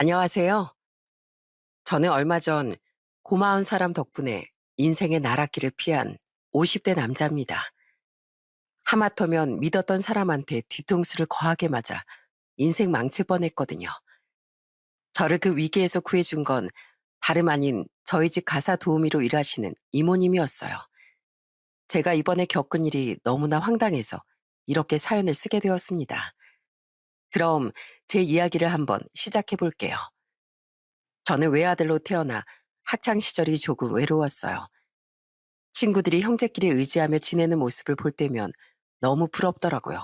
안녕하세요. 저는 얼마 전 고마운 사람 덕분에 인생의 나락길을 피한 50대 남자입니다. 하마터면 믿었던 사람한테 뒤통수를 거하게 맞아 인생 망칠 뻔했거든요. 저를 그 위기에서 구해준 건 다름 아닌 저희 집 가사 도우미로 일하시는 이모님이었어요. 제가 이번에 겪은 일이 너무나 황당해서 이렇게 사연을 쓰게 되었습니다. 그럼 제 이야기를 한번 시작해 볼게요. 저는 외아들로 태어나 학창 시절이 조금 외로웠어요. 친구들이 형제끼리 의지하며 지내는 모습을 볼 때면 너무 부럽더라고요.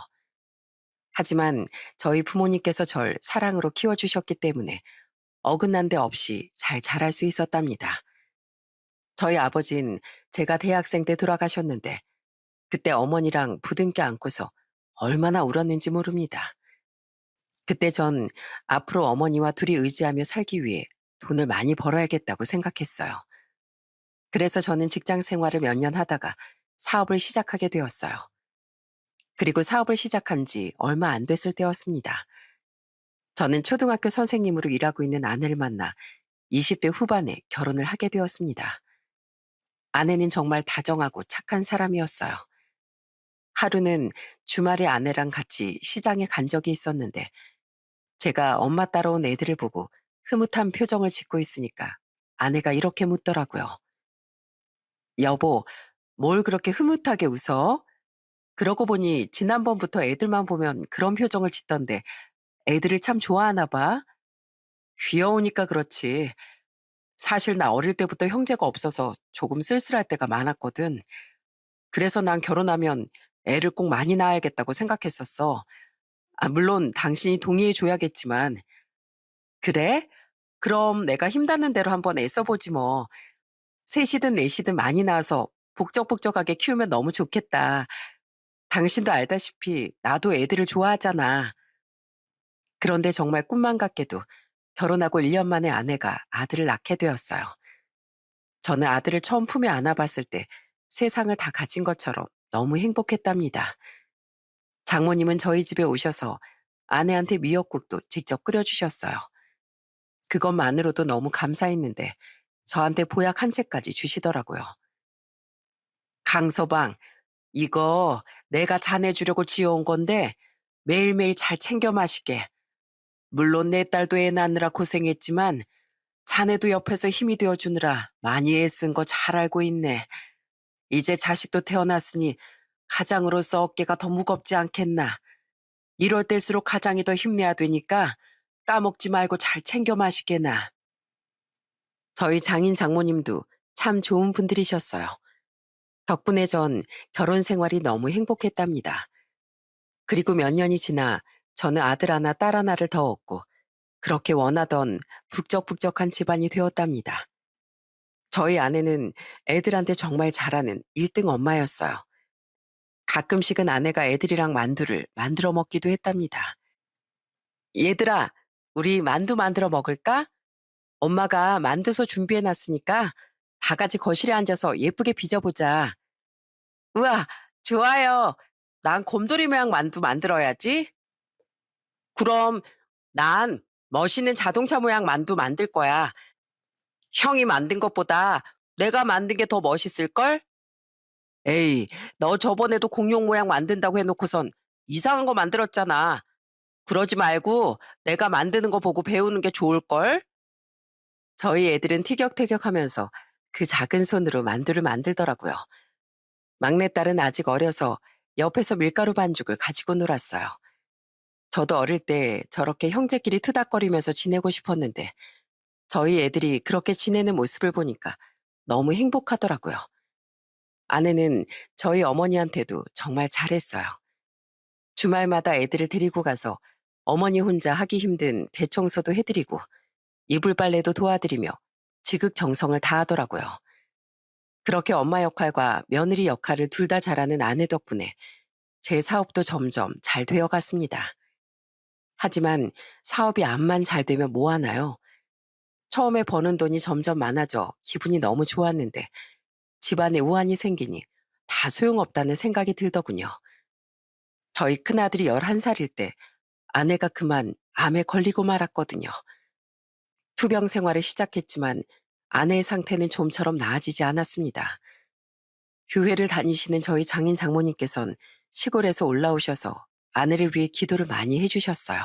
하지만 저희 부모님께서 절 사랑으로 키워주셨기 때문에 어긋난 데 없이 잘 자랄 수 있었답니다. 저희 아버진 제가 대학생 때 돌아가셨는데 그때 어머니랑 부둥켜 안고서 얼마나 울었는지 모릅니다. 그때 전 앞으로 어머니와 둘이 의지하며 살기 위해 돈을 많이 벌어야겠다고 생각했어요. 그래서 저는 직장 생활을 몇 년 하다가 사업을 시작하게 되었어요. 그리고 사업을 시작한 지 얼마 안 됐을 때였습니다. 저는 초등학교 선생님으로 일하고 있는 아내를 만나 20대 후반에 결혼을 하게 되었습니다. 아내는 정말 다정하고 착한 사람이었어요. 하루는 주말에 아내랑 같이 시장에 간 적이 있었는데 제가 엄마 따라온 애들을 보고 흐뭇한 표정을 짓고 있으니까 아내가 이렇게 묻더라고요. 여보, 뭘 그렇게 흐뭇하게 웃어? 그러고 보니 지난번부터 애들만 보면 그런 표정을 짓던데 애들을 참 좋아하나 봐. 귀여우니까 그렇지. 사실 나 어릴 때부터 형제가 없어서 조금 쓸쓸할 때가 많았거든. 그래서 난 결혼하면 애를 꼭 많이 낳아야겠다고 생각했었어. 물론 당신이 동의해 줘야겠지만. 그래? 그럼 내가 힘닿는 대로 한번 애써보지 뭐. 셋이든 넷이든 많이 낳아서 복적복적하게 키우면 너무 좋겠다. 당신도 알다시피 나도 애들을 좋아하잖아. 그런데 정말 꿈만 같게도 결혼하고 1년 만에 아내가 아들을 낳게 되었어요. 저는 아들을 처음 품에 안아봤을 때 세상을 다 가진 것처럼 너무 행복했답니다. 장모님은 저희 집에 오셔서 아내한테 미역국도 직접 끓여주셨어요. 그것만으로도 너무 감사했는데 저한테 보약 한 채까지 주시더라고요. 강서방, 이거 내가 자네 주려고 지어온 건데 매일매일 잘 챙겨 마시게. 물론 내 딸도 애 낳느라 고생했지만 자네도 옆에서 힘이 되어 주느라 많이 애쓴 거 잘 알고 있네. 이제 자식도 태어났으니 가장으로서 어깨가 더 무겁지 않겠나. 이럴 때일수록 가장이 더 힘내야 되니까 까먹지 말고 잘 챙겨 마시게나. 저희 장인 장모님도 참 좋은 분들이셨어요. 덕분에 전 결혼 생활이 너무 행복했답니다. 그리고 몇 년이 지나 저는 아들 하나 딸 하나를 더 얻고 그렇게 원하던 북적북적한 집안이 되었답니다. 저희 아내는 애들한테 정말 잘하는 1등 엄마였어요. 가끔씩은 아내가 애들이랑 만두를 만들어 먹기도 했답니다. 얘들아, 우리 만두 만들어 먹을까? 엄마가 만두소 준비해 놨으니까 다 같이 거실에 앉아서 예쁘게 빚어보자. 우와, 좋아요. 난 곰돌이 모양 만두 만들어야지. 그럼 난 멋있는 자동차 모양 만두 만들 거야. 형이 만든 것보다 내가 만든 게 더 멋있을걸? 에이, 너 저번에도 공룡 모양 만든다고 해놓고선 이상한 거 만들었잖아. 그러지 말고 내가 만드는 거 보고 배우는 게 좋을걸? 저희 애들은 티격태격하면서 그 작은 손으로 만두를 만들더라고요. 막내딸은 아직 어려서 옆에서 밀가루 반죽을 가지고 놀았어요. 저도 어릴 때 저렇게 형제끼리 투닥거리면서 지내고 싶었는데 저희 애들이 그렇게 지내는 모습을 보니까 너무 행복하더라고요. 아내는 저희 어머니한테도 정말 잘했어요. 주말마다 애들을 데리고 가서 어머니 혼자 하기 힘든 대청소도 해드리고 이불 빨래도 도와드리며 지극정성을 다하더라고요. 그렇게 엄마 역할과 며느리 역할을 둘 다 잘하는 아내 덕분에 제 사업도 점점 잘 되어 갔습니다. 하지만 사업이 암만 잘 되면 뭐 하나요? 처음에 버는 돈이 점점 많아져 기분이 너무 좋았는데 집안에 우환이 생기니 다 소용없다는 생각이 들더군요. 저희 큰아들이 11살일 때 아내가 그만 암에 걸리고 말았거든요. 투병 생활을 시작했지만 아내의 상태는 좀처럼 나아지지 않았습니다. 교회를 다니시는 저희 장인 장모님께선 시골에서 올라오셔서 아내를 위해 기도를 많이 해주셨어요.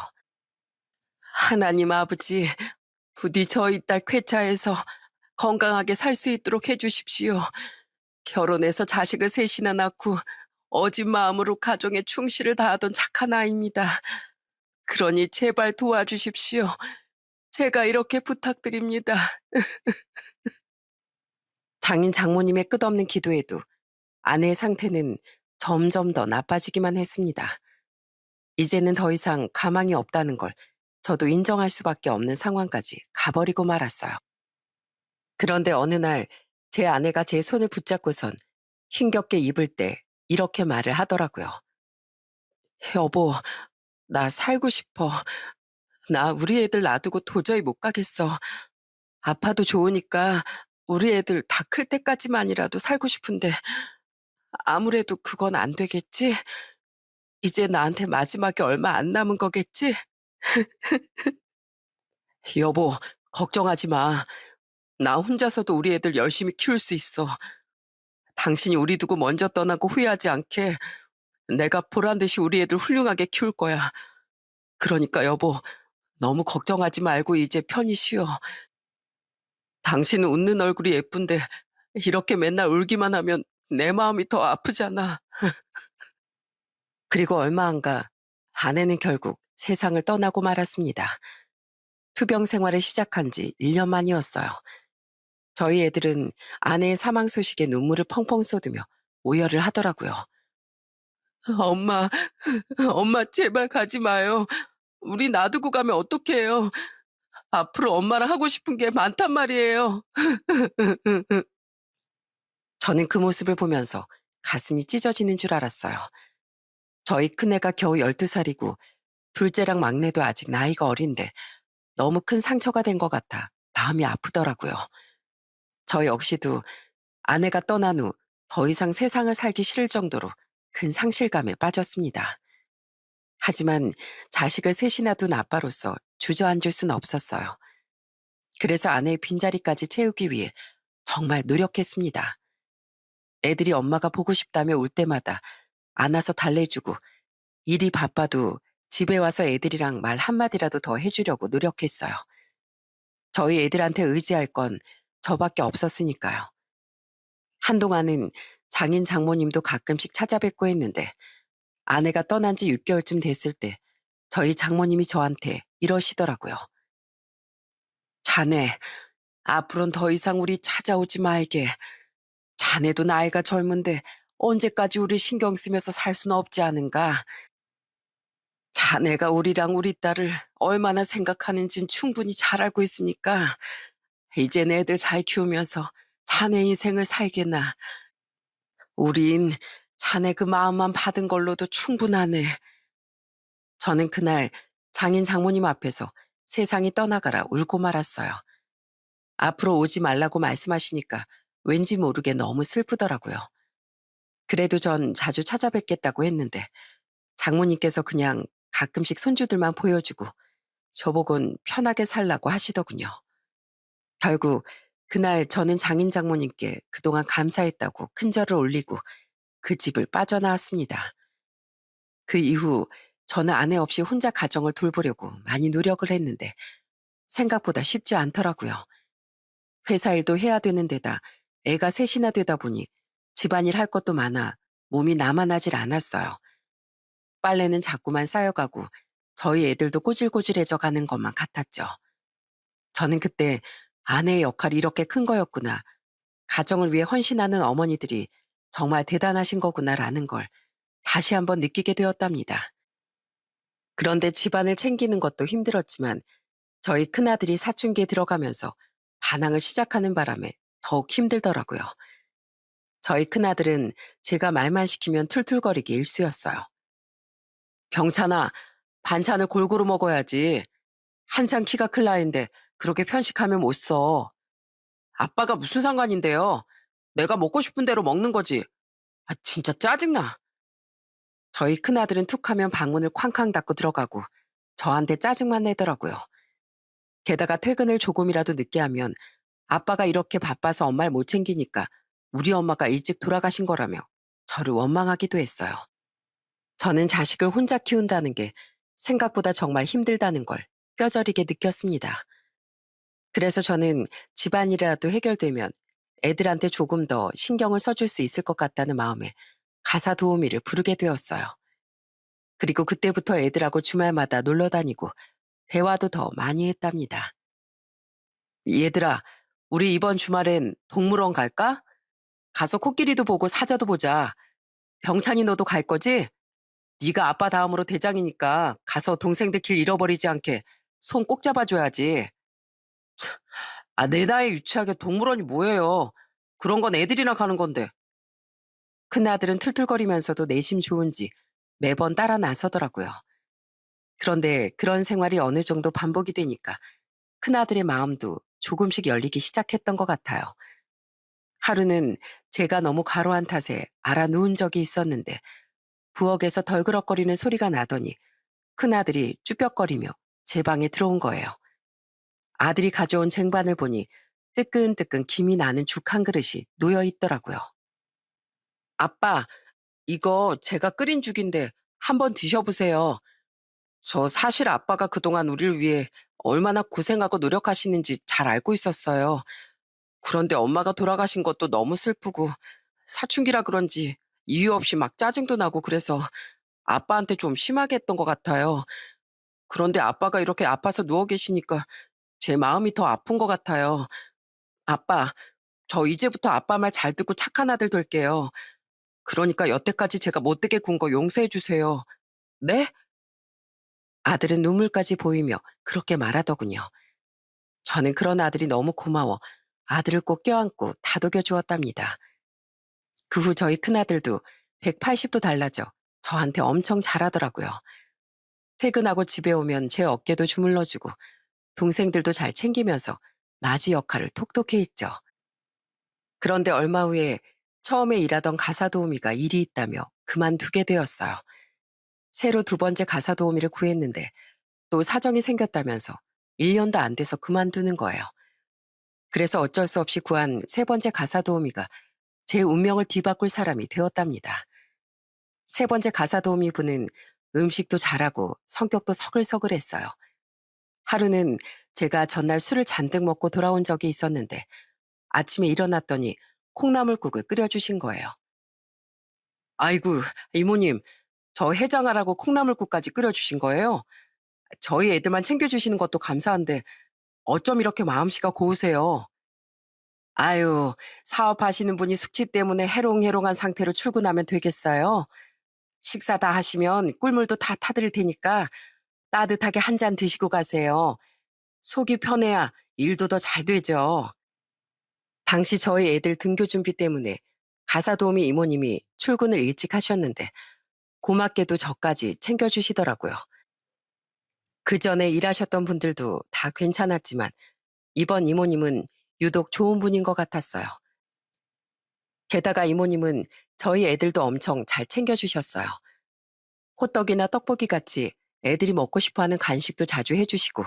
하나님 아버지, 부디 저희 딸 쾌차에서 건강하게 살 수 있도록 해주십시오. 결혼해서 자식을 셋이나 낳고 어진 마음으로 가정에 충실을 다하던 착한 아이입니다. 그러니 제발 도와주십시오. 제가 이렇게 부탁드립니다. 장인 장모님의 끝없는 기도에도 아내의 상태는 점점 더 나빠지기만 했습니다. 이제는 더 이상 가망이 없다는 걸 저도 인정할 수밖에 없는 상황까지 가버리고 말았어요. 그런데 어느 날 제 아내가 제 손을 붙잡고선 힘겹게 입을 때 이렇게 말을 하더라고요. 여보, 나 살고 싶어. 나 우리 애들 놔두고 도저히 못 가겠어. 아파도 좋으니까 우리 애들 다 클 때까지만이라도 살고 싶은데 아무래도 그건 안 되겠지? 이제 나한테 마지막에 얼마 안 남은 거겠지? 여보, 걱정하지 마. 나 혼자서도 우리 애들 열심히 키울 수 있어. 당신이 우리 두고 먼저 떠나고 후회하지 않게 내가 보란 듯이 우리 애들 훌륭하게 키울 거야. 그러니까 여보, 너무 걱정하지 말고 이제 편히 쉬어. 당신은 웃는 얼굴이 예쁜데 이렇게 맨날 울기만 하면 내 마음이 더 아프잖아. 그리고 얼마 안 가 아내는 결국 세상을 떠나고 말았습니다. 투병 생활을 시작한 지 1년 만이었어요. 저희 애들은 아내의 사망 소식에 눈물을 펑펑 쏟으며 오열을 하더라고요. 엄마, 엄마 제발 가지 마요. 우리 놔두고 가면 어떡해요. 앞으로 엄마랑 하고 싶은 게 많단 말이에요. 저는 그 모습을 보면서 가슴이 찢어지는 줄 알았어요. 저희 큰애가 겨우 12살이고 둘째랑 막내도 아직 나이가 어린데 너무 큰 상처가 된 것 같아 마음이 아프더라고요. 저 역시도 아내가 떠난 후 더 이상 세상을 살기 싫을 정도로 큰 상실감에 빠졌습니다. 하지만 자식을 셋이나 둔 아빠로서 주저앉을 순 없었어요. 그래서 아내의 빈자리까지 채우기 위해 정말 노력했습니다. 애들이 엄마가 보고 싶다며 울 때마다 안아서 달래주고 일이 바빠도 집에 와서 애들이랑 말 한마디라도 더 해주려고 노력했어요. 저희 애들한테 의지할 건 저밖에 없었으니까요. 한동안은 장인 장모님도 가끔씩 찾아뵙고 했는데 아내가 떠난 지 6개월쯤 됐을 때 저희 장모님이 저한테 이러시더라고요. 자네, 앞으로는 더 이상 우리 찾아오지 말게. 자네도 나이가 젊은데 언제까지 우리 신경 쓰면서 살 수는 없지 않은가. 자네가 우리랑 우리 딸을 얼마나 생각하는진 충분히 잘 알고 있으니까 이젠 애들 잘 키우면서 자네 인생을 살게나. 우린 자네 그 마음만 받은 걸로도 충분하네. 저는 그날 장인 장모님 앞에서 세상이 떠나가라 울고 말았어요. 앞으로 오지 말라고 말씀하시니까 왠지 모르게 너무 슬프더라고요. 그래도 전 자주 찾아뵙겠다고 했는데 장모님께서 그냥 가끔씩 손주들만 보여주고 저보곤 편하게 살라고 하시더군요. 결국 그날 저는 장인 장모님께 그동안 감사했다고 큰절을 올리고 그 집을 빠져나왔습니다. 그 이후 저는 아내 없이 혼자 가정을 돌보려고 많이 노력을 했는데 생각보다 쉽지 않더라고요. 회사 일도 해야 되는 데다 애가 셋이나 되다 보니 집안일 할 것도 많아 몸이 나만하질 않았어요. 빨래는 자꾸만 쌓여가고 저희 애들도 꼬질꼬질해져 가는 것만 같았죠. 저는 그때 아내의 역할이 이렇게 큰 거였구나. 가정을 위해 헌신하는 어머니들이 정말 대단하신 거구나라는 걸 다시 한번 느끼게 되었답니다. 그런데 집안을 챙기는 것도 힘들었지만 저희 큰아들이 사춘기에 들어가면서 반항을 시작하는 바람에 더욱 힘들더라고요. 저희 큰아들은 제가 말만 시키면 툴툴거리기 일쑤였어요. 병찬아, 반찬을 골고루 먹어야지. 한창 키가 클 나이인데 그렇게 편식하면 못 써. 아빠가 무슨 상관인데요? 내가 먹고 싶은 대로 먹는 거지. 아, 진짜 짜증나. 저희 큰아들은 툭하면 방문을 쾅쾅 닫고 들어가고 저한테 짜증만 내더라고요. 게다가 퇴근을 조금이라도 늦게 하면 아빠가 이렇게 바빠서 엄마를 못 챙기니까 우리 엄마가 일찍 돌아가신 거라며 저를 원망하기도 했어요. 저는 자식을 혼자 키운다는 게 생각보다 정말 힘들다는 걸 뼈저리게 느꼈습니다. 그래서 저는 집안일이라도 해결되면 애들한테 조금 더 신경을 써줄 수 있을 것 같다는 마음에 가사 도우미를 부르게 되었어요. 그리고 그때부터 애들하고 주말마다 놀러 다니고 대화도 더 많이 했답니다. 얘들아, 우리 이번 주말엔 동물원 갈까? 가서 코끼리도 보고 사자도 보자. 병찬이 너도 갈 거지? 네가 아빠 다음으로 대장이니까 가서 동생들 길 잃어버리지 않게 손 꼭 잡아줘야지. 아, 내 나이에 유치하게 동물원이 뭐예요? 그런 건 애들이나 가는 건데. 큰아들은 툴툴거리면서도 내심 좋은지 매번 따라 나서더라고요. 그런데 그런 생활이 어느 정도 반복이 되니까 큰아들의 마음도 조금씩 열리기 시작했던 것 같아요. 하루는 제가 너무 과로한 탓에 알아 누운 적이 있었는데 부엌에서 덜그럭거리는 소리가 나더니 큰아들이 쭈뼛거리며 제 방에 들어온 거예요. 아들이 가져온 쟁반을 보니 뜨끈뜨끈 김이 나는 죽 한 그릇이 놓여 있더라고요. 아빠, 이거 제가 끓인 죽인데 한번 드셔보세요. 저 사실 아빠가 그동안 우리를 위해 얼마나 고생하고 노력하시는지 잘 알고 있었어요. 그런데 엄마가 돌아가신 것도 너무 슬프고 사춘기라 그런지 이유 없이 막 짜증도 나고 그래서 아빠한테 좀 심하게 했던 것 같아요. 그런데 아빠가 이렇게 아파서 누워 계시니까 제 마음이 더 아픈 것 같아요. 아빠, 저 이제부터 아빠 말 잘 듣고 착한 아들 될게요. 그러니까 여태까지 제가 못되게 군 거 용서해 주세요. 네? 아들은 눈물까지 보이며 그렇게 말하더군요. 저는 그런 아들이 너무 고마워 아들을 꼭 껴안고 다독여 주었답니다. 그 후 저희 큰아들도 180도 달라져 저한테 엄청 잘하더라고요. 퇴근하고 집에 오면 제 어깨도 주물러주고 동생들도 잘 챙기면서 맞이 역할을 톡톡히 했죠. 그런데 얼마 후에 처음에 일하던 가사 도우미가 일이 있다며 그만두게 되었어요. 새로 두 번째 가사 도우미를 구했는데 또 사정이 생겼다면서 1년도 안 돼서 그만두는 거예요. 그래서 어쩔 수 없이 구한 세 번째 가사 도우미가 제 운명을 뒤바꿀 사람이 되었답니다. 세 번째 가사 도우미 분은 음식도 잘하고 성격도 서글서글했어요. 하루는 제가 전날 술을 잔뜩 먹고 돌아온 적이 있었는데 아침에 일어났더니 콩나물국을 끓여주신 거예요. 아이고, 이모님, 저 해장하라고 콩나물국까지 끓여주신 거예요? 저희 애들만 챙겨주시는 것도 감사한데 어쩜 이렇게 마음씨가 고우세요? 아유, 사업하시는 분이 숙취 때문에 해롱해롱한 상태로 출근하면 되겠어요? 식사 다 하시면 꿀물도 다 타드릴 테니까 따뜻하게 한 잔 드시고 가세요. 속이 편해야 일도 더 잘 되죠. 당시 저희 애들 등교 준비 때문에 가사 도우미 이모님이 출근을 일찍 하셨는데 고맙게도 저까지 챙겨주시더라고요. 그 전에 일하셨던 분들도 다 괜찮았지만 이번 이모님은 유독 좋은 분인 것 같았어요. 게다가 이모님은 저희 애들도 엄청 잘 챙겨주셨어요. 호떡이나 떡볶이 같이 애들이 먹고 싶어하는 간식도 자주 해주시고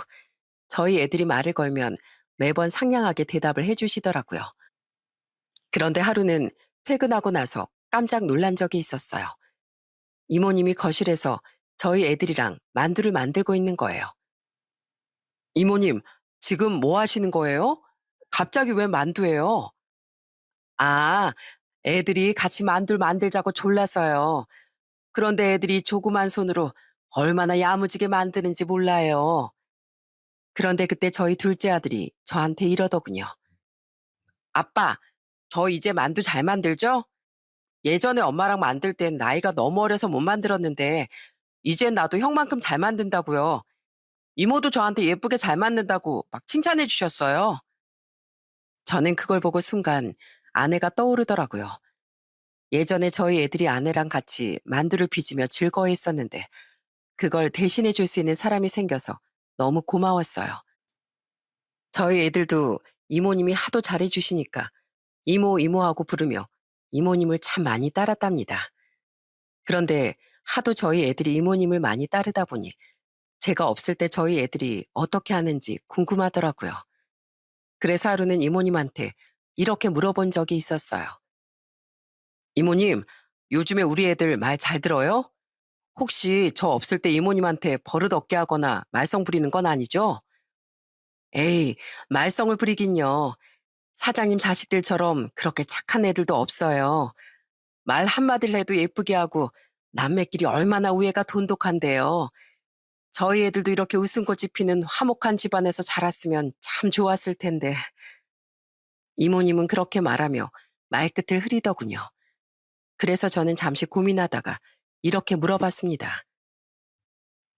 저희 애들이 말을 걸면 매번 상냥하게 대답을 해주시더라고요. 그런데 하루는 퇴근하고 나서 깜짝 놀란 적이 있었어요. 이모님이 거실에서 저희 애들이랑 만두를 만들고 있는 거예요. 이모님, 지금 뭐 하시는 거예요? 갑자기 왜 만두예요? 아, 애들이 같이 만두를 만들자고 졸라서요. 그런데 애들이 조그만 손으로 얼마나 야무지게 만드는지 몰라요. 그런데 그때 저희 둘째 아들이 저한테 이러더군요. 아빠, 저 이제 만두 잘 만들죠? 예전에 엄마랑 만들 땐 나이가 너무 어려서 못 만들었는데 이젠 나도 형만큼 잘 만든다고요. 이모도 저한테 예쁘게 잘 만든다고 막 칭찬해 주셨어요. 저는 그걸 보고 순간 아내가 떠오르더라고요. 예전에 저희 애들이 아내랑 같이 만두를 빚으며 즐거워했었는데 그걸 대신해 줄 수 있는 사람이 생겨서 너무 고마웠어요. 저희 애들도 이모님이 하도 잘해 주시니까 이모 이모하고 부르며 이모님을 참 많이 따랐답니다. 그런데 하도 저희 애들이 이모님을 많이 따르다 보니 제가 없을 때 저희 애들이 어떻게 하는지 궁금하더라고요. 그래서 하루는 이모님한테 이렇게 물어본 적이 있었어요. 이모님, 요즘에 우리 애들 말 잘 들어요? 혹시 저 없을 때 이모님한테 버릇 없게 하거나 말썽 부리는 건 아니죠? 에이, 말썽을 부리긴요. 사장님 자식들처럼 그렇게 착한 애들도 없어요. 말 한마디를 해도 예쁘게 하고 남매끼리 얼마나 우애가 돈독한데요. 저희 애들도 이렇게 웃음꽃이 피는 화목한 집안에서 자랐으면 참 좋았을 텐데. 이모님은 그렇게 말하며 말끝을 흐리더군요. 그래서 저는 잠시 고민하다가 이렇게 물어봤습니다.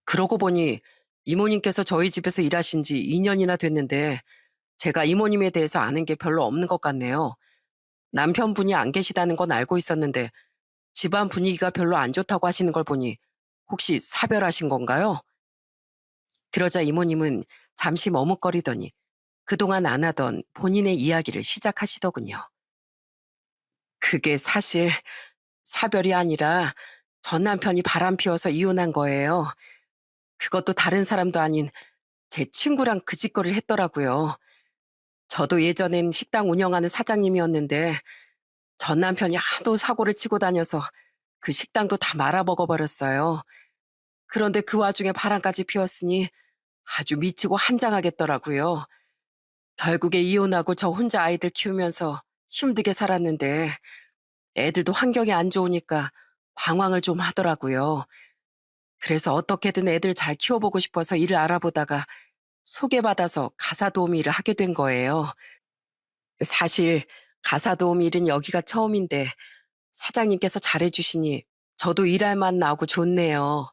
그러고 보니 이모님께서 저희 집에서 일하신 지 2년이나 됐는데 제가 이모님에 대해서 아는 게 별로 없는 것 같네요. 남편분이 안 계시다는 건 알고 있었는데 집안 분위기가 별로 안 좋다고 하시는 걸 보니 혹시 사별하신 건가요? 그러자 이모님은 잠시 머뭇거리더니 그동안 안 하던 본인의 이야기를 시작하시더군요. 그게 사실 사별이 아니라 전 남편이 바람 피워서 이혼한 거예요. 그것도 다른 사람도 아닌 제 친구랑 그 짓거리를 했더라고요. 저도 예전엔 식당 운영하는 사장님이었는데 전 남편이 하도 사고를 치고 다녀서 그 식당도 다 말아먹어버렸어요. 그런데 그 와중에 바람까지 피웠으니 아주 미치고 한장하겠더라고요. 결국에 이혼하고 저 혼자 아이들 키우면서 힘들게 살았는데 애들도 환경이 안 좋으니까 방황을 좀 하더라고요. 그래서 어떻게든 애들 잘 키워보고 싶어서 일을 알아보다가 소개받아서 가사 도우미 일을 하게 된 거예요. 사실 가사 도우미 일은 여기가 처음인데 사장님께서 잘해주시니 저도 일할 맛 나고 좋네요.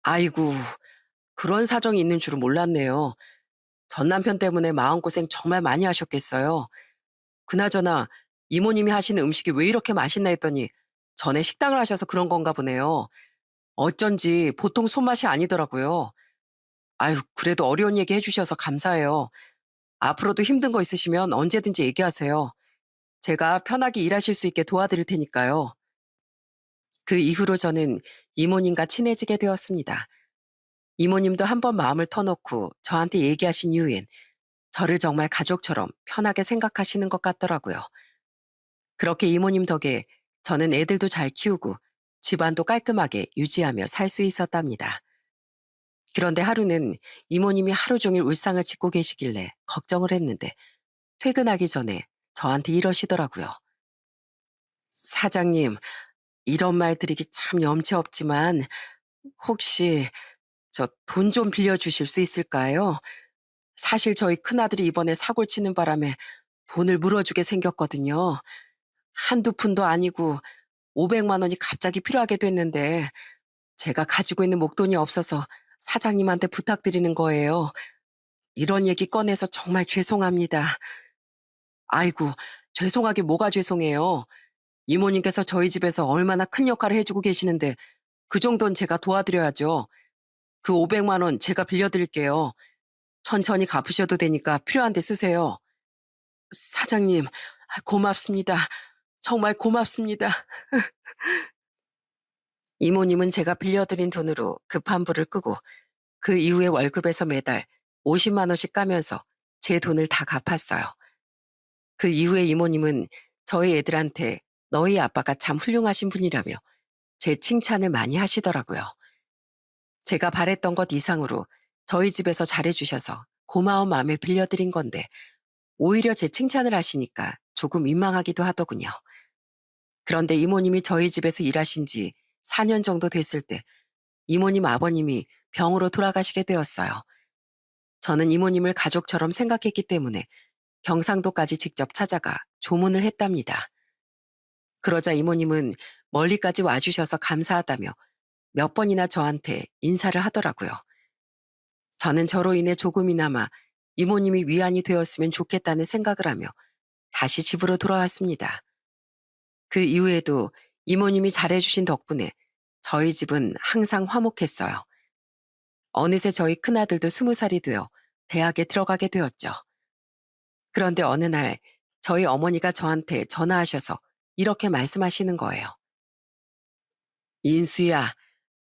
아이고, 그런 사정이 있는 줄은 몰랐네요. 전 남편 때문에 마음고생 정말 많이 하셨겠어요. 그나저나 이모님이 하시는 음식이 왜 이렇게 맛있나 했더니 전에 식당을 하셔서 그런 건가 보네요. 어쩐지 보통 손맛이 아니더라고요. 아유, 그래도 어려운 얘기 해주셔서 감사해요. 앞으로도 힘든 거 있으시면 언제든지 얘기하세요. 제가 편하게 일하실 수 있게 도와드릴 테니까요. 그 이후로 저는 이모님과 친해지게 되었습니다. 이모님도 한번 마음을 터놓고 저한테 얘기하신 이후엔 저를 정말 가족처럼 편하게 생각하시는 것 같더라고요. 그렇게 이모님 덕에 저는 애들도 잘 키우고 집안도 깔끔하게 유지하며 살 수 있었답니다. 그런데 하루는 이모님이 하루 종일 울상을 짓고 계시길래 걱정을 했는데 퇴근하기 전에 저한테 이러시더라고요. 사장님, 이런 말 드리기 참 염치 없지만 혹시 저 돈 좀 빌려주실 수 있을까요? 사실 저희 큰아들이 이번에 사고를 치는 바람에 돈을 물어주게 생겼거든요. 한두 푼도 아니고 500만 원이 갑자기 필요하게 됐는데 제가 가지고 있는 목돈이 없어서 사장님한테 부탁드리는 거예요. 이런 얘기 꺼내서 정말 죄송합니다. 아이고, 죄송하게 뭐가 죄송해요. 이모님께서 저희 집에서 얼마나 큰 역할을 해주고 계시는데 그 정도는 제가 도와드려야죠. 그 500만 원 제가 빌려드릴게요. 천천히 갚으셔도 되니까 필요한 데 쓰세요. 사장님, 고맙습니다. 정말 고맙습니다. 이모님은 제가 빌려드린 돈으로 급한 불을 끄고 그 이후에 월급에서 매달 50만 원씩 까면서 제 돈을 다 갚았어요. 그 이후에 이모님은 저희 애들한테 너희 아빠가 참 훌륭하신 분이라며 제 칭찬을 많이 하시더라고요. 제가 바랬던 것 이상으로 저희 집에서 잘해주셔서 고마운 마음에 빌려드린 건데 오히려 제 칭찬을 하시니까 조금 민망하기도 하더군요. 그런데 이모님이 저희 집에서 일하신 지 4년 정도 됐을 때 이모님 아버님이 병으로 돌아가시게 되었어요. 저는 이모님을 가족처럼 생각했기 때문에 경상도까지 직접 찾아가 조문을 했답니다. 그러자 이모님은 멀리까지 와주셔서 감사하다며 몇 번이나 저한테 인사를 하더라고요. 저는 저로 인해 조금이나마 이모님이 위안이 되었으면 좋겠다는 생각을 하며 다시 집으로 돌아왔습니다. 그 이후에도 이모님이 잘해주신 덕분에 저희 집은 항상 화목했어요. 어느새 저희 큰아들도 20살이 되어 대학에 들어가게 되었죠. 그런데 어느 날 저희 어머니가 저한테 전화하셔서 이렇게 말씀하시는 거예요. 인수야,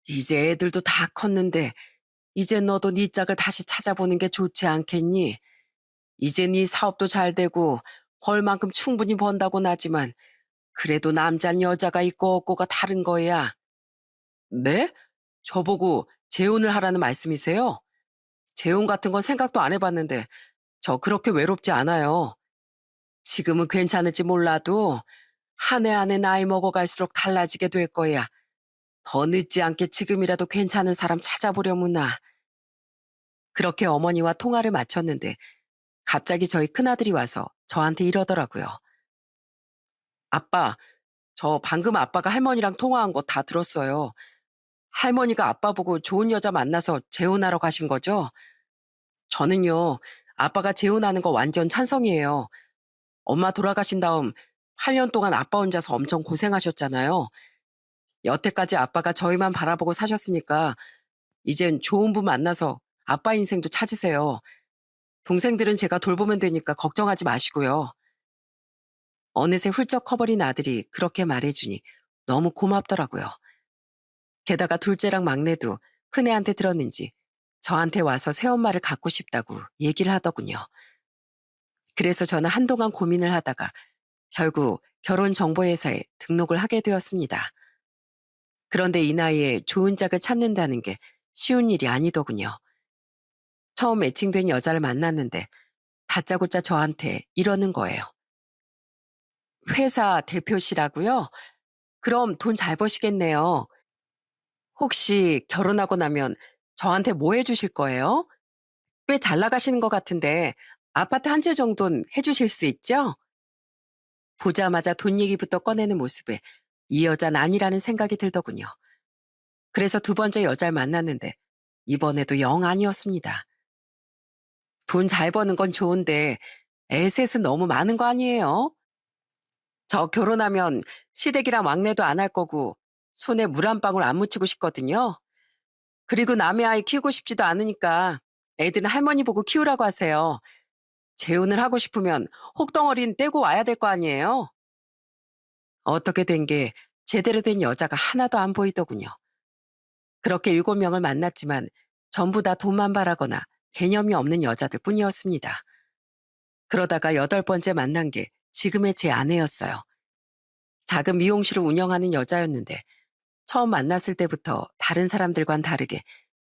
이제 애들도 다 컸는데 이제 너도 네 짝을 다시 찾아보는 게 좋지 않겠니? 이제 네 사업도 잘 되고 벌 만큼 충분히 번다고 나지만 그래도 남잔 여자가 있고 없고가 다른 거야. 네? 저보고 재혼을 하라는 말씀이세요? 재혼 같은 건 생각도 안 해봤는데 저 그렇게 외롭지 않아요. 지금은 괜찮을지 몰라도 한 해 한 해 나이 먹어갈수록 달라지게 될 거야. 더 늦지 않게 지금이라도 괜찮은 사람 찾아보려무나. 그렇게 어머니와 통화를 마쳤는데 갑자기 저희 큰아들이 와서 저한테 이러더라고요. 아빠, 저 방금 아빠가 할머니랑 통화한 거 다 들었어요. 할머니가 아빠 보고 좋은 여자 만나서 재혼하러 가신 거죠? 저는요, 아빠가 재혼하는 거 완전 찬성이에요. 엄마 돌아가신 다음 8년 동안 아빠 혼자서 엄청 고생하셨잖아요. 여태까지 아빠가 저희만 바라보고 사셨으니까 이젠 좋은 분 만나서 아빠 인생도 찾으세요. 동생들은 제가 돌보면 되니까 걱정하지 마시고요. 어느새 훌쩍 커버린 아들이 그렇게 말해주니 너무 고맙더라고요. 게다가 둘째랑 막내도 큰애한테 들었는지 저한테 와서 새엄마를 갖고 싶다고 얘기를 하더군요. 그래서 저는 한동안 고민을 하다가 결국 결혼정보회사에 등록을 하게 되었습니다. 그런데 이 나이에 좋은 짝을 찾는다는 게 쉬운 일이 아니더군요. 처음 매칭된 여자를 만났는데 다짜고짜 저한테 이러는 거예요. 회사 대표시라고요? 그럼 돈 잘 버시겠네요. 혹시 결혼하고 나면 저한테 뭐 해주실 거예요? 꽤 잘 나가시는 것 같은데 아파트 한 채 정도는 해주실 수 있죠? 보자마자 돈 얘기부터 꺼내는 모습에 이 여자는 아니라는 생각이 들더군요. 그래서 두 번째 여자를 만났는데 이번에도 영 아니었습니다. 돈 잘 버는 건 좋은데 에셋은 너무 많은 거 아니에요? 저 결혼하면 시댁이랑 왕래도 안 할 거고 손에 물 한 방울 안 묻히고 싶거든요. 그리고 남의 아이 키우고 싶지도 않으니까 애들은 할머니 보고 키우라고 하세요. 재혼을 하고 싶으면 혹덩어리는 떼고 와야 될 거 아니에요? 어떻게 된 게 제대로 된 여자가 하나도 안 보이더군요. 그렇게 7명을 만났지만 전부 다 돈만 바라거나 개념이 없는 여자들 뿐이었습니다. 그러다가 8번째 만난 게 지금의 제 아내였어요. 작은 미용실을 운영하는 여자였는데 처음 만났을 때부터 다른 사람들과는 다르게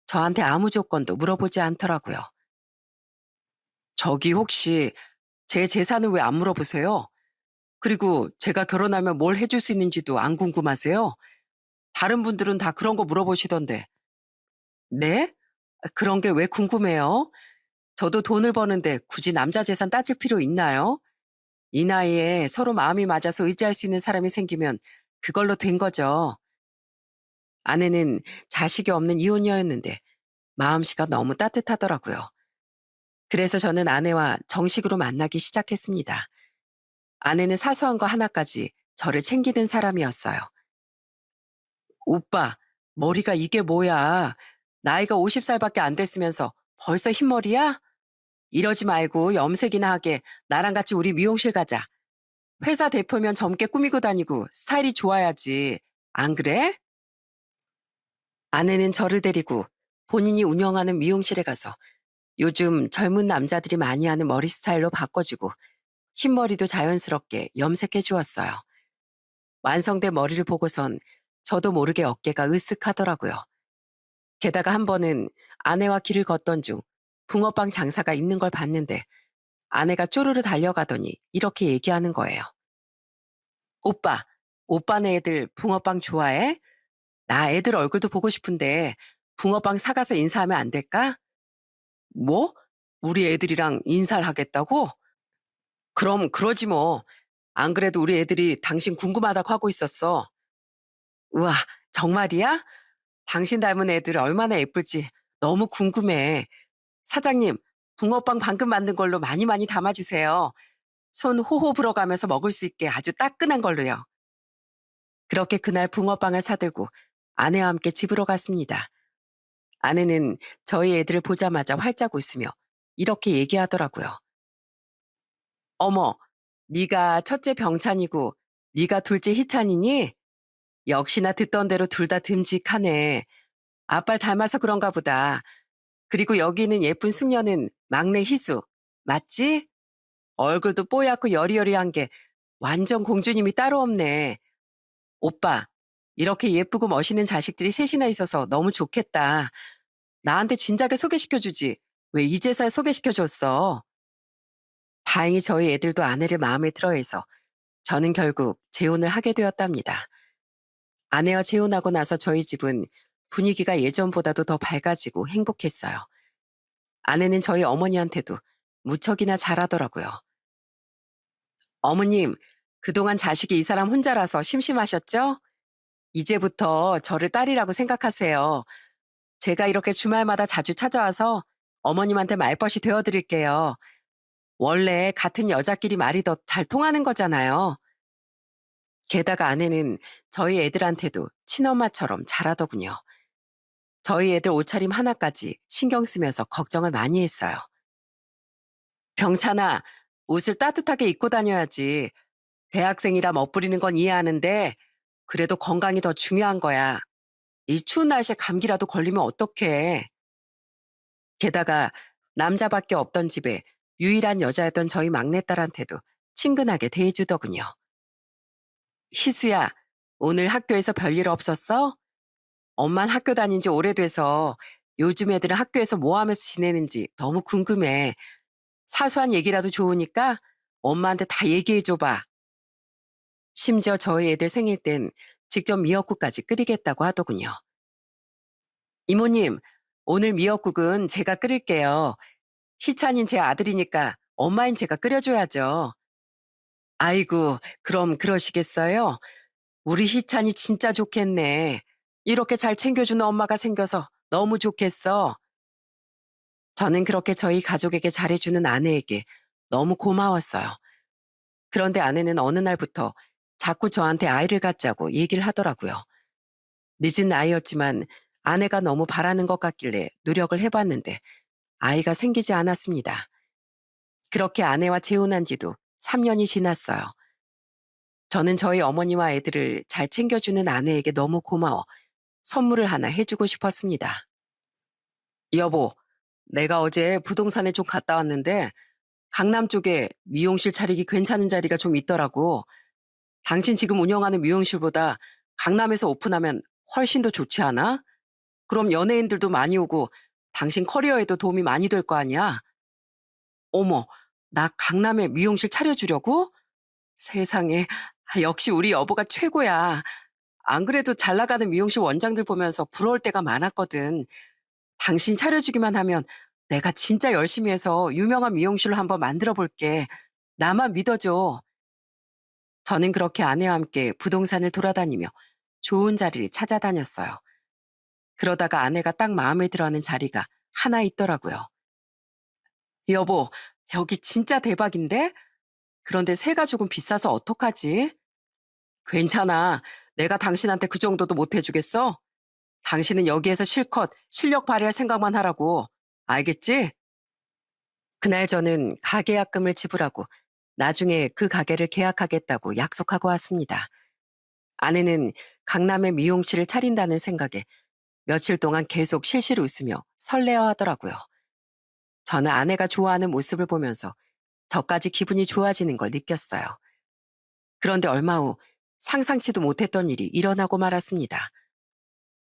저한테 아무 조건도 물어보지 않더라고요. 저기 혹시 제 재산을 왜 안 물어보세요? 그리고 제가 결혼하면 뭘 해줄 수 있는지도 안 궁금하세요? 다른 분들은 다 그런 거 물어보시던데. 네? 그런 게 왜 궁금해요? 저도 돈을 버는데 굳이 남자 재산 따질 필요 있나요? 이 나이에 서로 마음이 맞아서 의지할 수 있는 사람이 생기면 그걸로 된 거죠. 아내는 자식이 없는 이혼녀였는데 마음씨가 너무 따뜻하더라고요. 그래서 저는 아내와 정식으로 만나기 시작했습니다. 아내는 사소한 거 하나까지 저를 챙기는 사람이었어요. 오빠, 머리가 이게 뭐야? 나이가 50살밖에 안 됐으면서 벌써 흰머리야? 이러지 말고 염색이나 하게 나랑 같이 우리 미용실 가자. 회사 대표면 젊게 꾸미고 다니고 스타일이 좋아야지. 안 그래? 아내는 저를 데리고 본인이 운영하는 미용실에 가서 요즘 젊은 남자들이 많이 하는 머리 스타일로 바꿔주고 흰머리도 자연스럽게 염색해 주었어요. 완성된 머리를 보고선 저도 모르게 어깨가 으쓱하더라고요. 게다가 한 번은 아내와 길을 걷던 중 붕어빵 장사가 있는 걸 봤는데 아내가 쪼르르 달려가더니 이렇게 얘기하는 거예요. 오빠, 오빠네 애들 붕어빵 좋아해? 나 애들 얼굴도 보고 싶은데 붕어빵 사가서 인사하면 안 될까? 뭐? 우리 애들이랑 인사를 하겠다고? 그럼 그러지 뭐. 안 그래도 우리 애들이 당신 궁금하다고 하고 있었어. 우와, 정말이야? 당신 닮은 애들 얼마나 예쁠지 너무 궁금해. 사장님, 붕어빵 방금 만든 걸로 많이 많이 담아주세요. 손 호호 불어가면서 먹을 수 있게 아주 따끈한 걸로요. 그렇게 그날 붕어빵을 사들고 아내와 함께 집으로 갔습니다. 아내는 저희 애들을 보자마자 활짝 웃으며 이렇게 얘기하더라고요. 어머, 네가 첫째 병찬이고 네가 둘째 희찬이니? 역시나 듣던 대로 둘 다 듬직하네. 아빠를 닮아서 그런가 보다. 그리고 여기 있는 예쁜 숙녀는 막내 희수. 맞지? 얼굴도 뽀얗고 여리여리한 게 완전 공주님이 따로 없네. 오빠, 이렇게 예쁘고 멋있는 자식들이 셋이나 있어서 너무 좋겠다. 나한테 진작에 소개시켜주지. 왜 이제서야 소개시켜줬어? 다행히 저희 애들도 아내를 마음에 들어해서 저는 결국 재혼을 하게 되었답니다. 아내와 재혼하고 나서 저희 집은 분위기가 예전보다도 더 밝아지고 행복했어요. 아내는 저희 어머니한테도 무척이나 잘하더라고요. 어머님, 그동안 자식이 이 사람 혼자라서 심심하셨죠? 이제부터 저를 딸이라고 생각하세요. 제가 이렇게 주말마다 자주 찾아와서 어머님한테 말벗이 되어드릴게요. 원래 같은 여자끼리 말이 더 잘 통하는 거잖아요. 게다가 아내는 저희 애들한테도 친엄마처럼 잘하더군요. 저희 애들 옷차림 하나까지 신경 쓰면서 걱정을 많이 했어요. 병찬아, 옷을 따뜻하게 입고 다녀야지. 대학생이라 멋부리는 건 이해하는데 그래도 건강이 더 중요한 거야. 이 추운 날씨에 감기라도 걸리면 어떡해. 게다가 남자밖에 없던 집에 유일한 여자였던 저희 막내딸한테도 친근하게 대해주더군요. 희수야, 오늘 학교에서 별일 없었어? 엄만 학교 다닌 지 오래돼서 요즘 애들은 학교에서 뭐 하면서 지내는지 너무 궁금해. 사소한 얘기라도 좋으니까 엄마한테 다 얘기해줘봐. 심지어 저희 애들 생일 땐 직접 미역국까지 끓이겠다고 하더군요. 이모님, 오늘 미역국은 제가 끓일게요. 희찬인 제 아들이니까 엄마인 제가 끓여줘야죠. 아이고, 그럼 그러시겠어요? 우리 희찬이 진짜 좋겠네. 이렇게 잘 챙겨주는 엄마가 생겨서 너무 좋겠어. 저는 그렇게 저희 가족에게 잘해주는 아내에게 너무 고마웠어요. 그런데 아내는 어느 날부터 자꾸 저한테 아이를 갖자고 얘기를 하더라고요. 늦은 나이였지만 아내가 너무 바라는 것 같길래 노력을 해봤는데 아이가 생기지 않았습니다. 그렇게 아내와 재혼한 지도 3년이 지났어요. 저는 저희 어머니와 애들을 잘 챙겨주는 아내에게 너무 고마워 선물을 하나 해주고 싶었습니다. 여보, 내가 어제 부동산에 좀 갔다 왔는데 강남 쪽에 미용실 차리기 괜찮은 자리가 좀 있더라고. 당신 지금 운영하는 미용실보다 강남에서 오픈하면 훨씬 더 좋지 않아? 그럼 연예인들도 많이 오고 당신 커리어에도 도움이 많이 될 거 아니야? 어머, 나 강남에 미용실 차려주려고? 세상에, 역시 우리 여보가 최고야. 안 그래도 잘 나가는 미용실 원장들 보면서 부러울 때가 많았거든. 당신 차려주기만 하면 내가 진짜 열심히 해서 유명한 미용실로 한번 만들어 볼게. 나만 믿어줘. 저는 그렇게 아내와 함께 부동산을 돌아다니며 좋은 자리를 찾아다녔어요. 그러다가 아내가 딱 마음에 들어하는 자리가 하나 있더라고요. 여보, 여기 진짜 대박인데? 그런데 세가 조금 비싸서 어떡하지? 괜찮아. 내가 당신한테 그 정도도 못 해주겠어? 당신은 여기에서 실컷 실력 발휘할 생각만 하라고. 알겠지? 그날 저는 가계약금을 지불하고 나중에 그 가게를 계약하겠다고 약속하고 왔습니다. 아내는 강남에 미용실을 차린다는 생각에 며칠 동안 계속 실실 웃으며 설레어 하더라고요. 저는 아내가 좋아하는 모습을 보면서 저까지 기분이 좋아지는 걸 느꼈어요. 그런데 얼마 후 상상치도 못했던 일이 일어나고 말았습니다.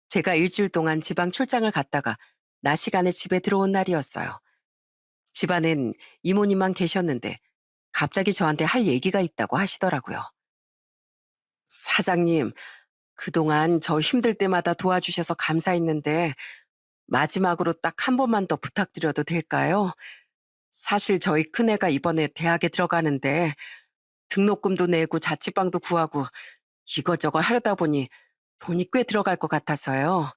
제가 일주일 동안 지방 출장을 갔다가 낮 시간에 집에 들어온 날이었어요. 집안엔 이모님만 계셨는데 갑자기 저한테 할 얘기가 있다고 하시더라고요. 사장님, 그동안 저 힘들 때마다 도와주셔서 감사했는데 마지막으로 딱 한 번만 더 부탁드려도 될까요? 사실 저희 큰애가 이번에 대학에 들어가는데 등록금도 내고 자취방도 구하고 이것저것 하려다 보니 돈이 꽤 들어갈 것 같아서요.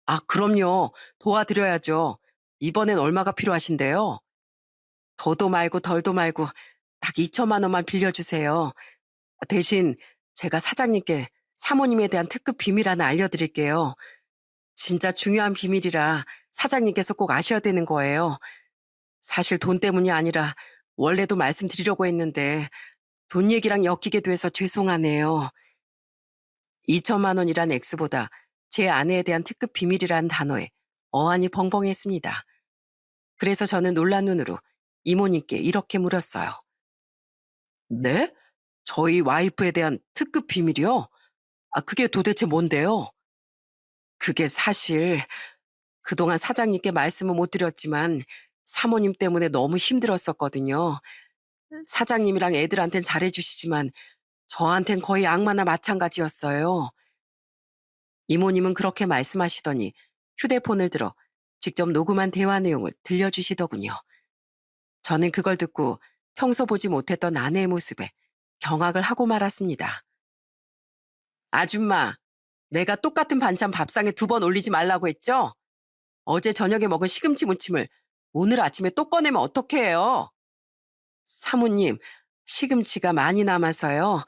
아, 그럼요. 도와드려야죠. 이번엔 얼마가 필요하신데요? 더도 말고 덜도 말고 딱 2천만 원만 빌려주세요. 대신 제가 사장님께 사모님에 대한 특급 비밀 하나 알려드릴게요. 진짜 중요한 비밀이라 사장님께서 꼭 아셔야 되는 거예요. 사실 돈 때문이 아니라 원래도 말씀드리려고 했는데 돈 얘기랑 엮이게 돼서 죄송하네요. 2천만 원이란 액수보다 제 아내에 대한 특급 비밀이라는 단어에 어안이 벙벙했습니다. 그래서 저는 놀란 눈으로 이모님께 이렇게 물었어요. 네? 저희 와이프에 대한 특급 비밀이요? 아, 그게 도대체 뭔데요? 그게 사실 그동안 사장님께 말씀은 못 드렸지만 사모님 때문에 너무 힘들었었거든요. 사장님이랑 애들한텐 잘해주시지만 저한텐 거의 악마나 마찬가지였어요. 이모님은 그렇게 말씀하시더니 휴대폰을 들어 직접 녹음한 대화 내용을 들려주시더군요. 저는 그걸 듣고 평소 보지 못했던 아내의 모습에 경악을 하고 말았습니다. 아줌마, 내가 똑같은 반찬 밥상에 2번 올리지 말라고 했죠? 어제 저녁에 먹은 시금치 무침을 오늘 아침에 또 꺼내면 어떡해요? 사모님, 시금치가 많이 남아서요.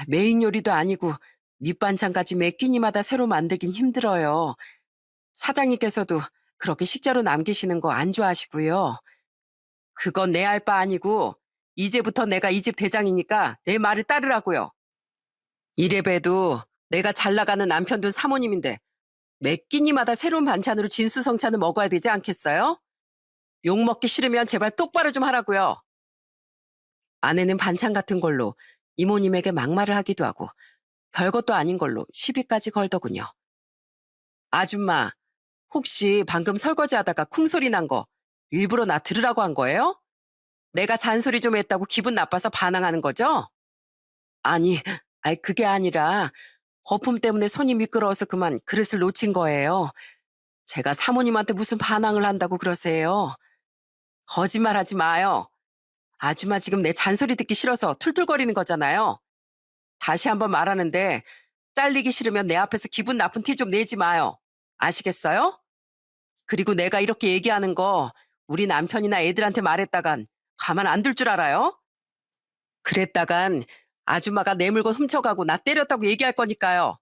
메인 요리도 아니고 밑반찬까지 매 끼니마다 새로 만들긴 힘들어요. 사장님께서도 그렇게 식자료 남기시는 거 안 좋아하시고요. 그건 내 알 바 아니고 이제부터 내가 이 집 대장이니까 내 말을 따르라고요. 이래봬도 내가 잘 나가는 남편 둔 사모님인데 매 끼니마다 새로운 반찬으로 진수성찬을 먹어야 되지 않겠어요? 욕 먹기 싫으면 제발 똑바로 좀 하라고요. 아내는 반찬 같은 걸로 이모님에게 막말을 하기도 하고 별것도 아닌 걸로 시비까지 걸더군요. 아줌마, 혹시 방금 설거지하다가 쿵소리 난 거 일부러 나 들으라고 한 거예요? 내가 잔소리 좀 했다고 기분 나빠서 반항하는 거죠? 아니, 그게 아니라 거품 때문에 손이 미끄러워서 그만 그릇을 놓친 거예요. 제가 사모님한테 무슨 반항을 한다고 그러세요? 거짓말하지 마요. 아줌마 지금 내 잔소리 듣기 싫어서 툴툴거리는 거잖아요. 다시 한번 말하는데 잘리기 싫으면 내 앞에서 기분 나쁜 티 좀 내지 마요. 아시겠어요? 그리고 내가 이렇게 얘기하는 거 우리 남편이나 애들한테 말했다간 가만 안 둘 줄 알아요? 그랬다간 아줌마가 내 물건 훔쳐가고 나 때렸다고 얘기할 거니까요.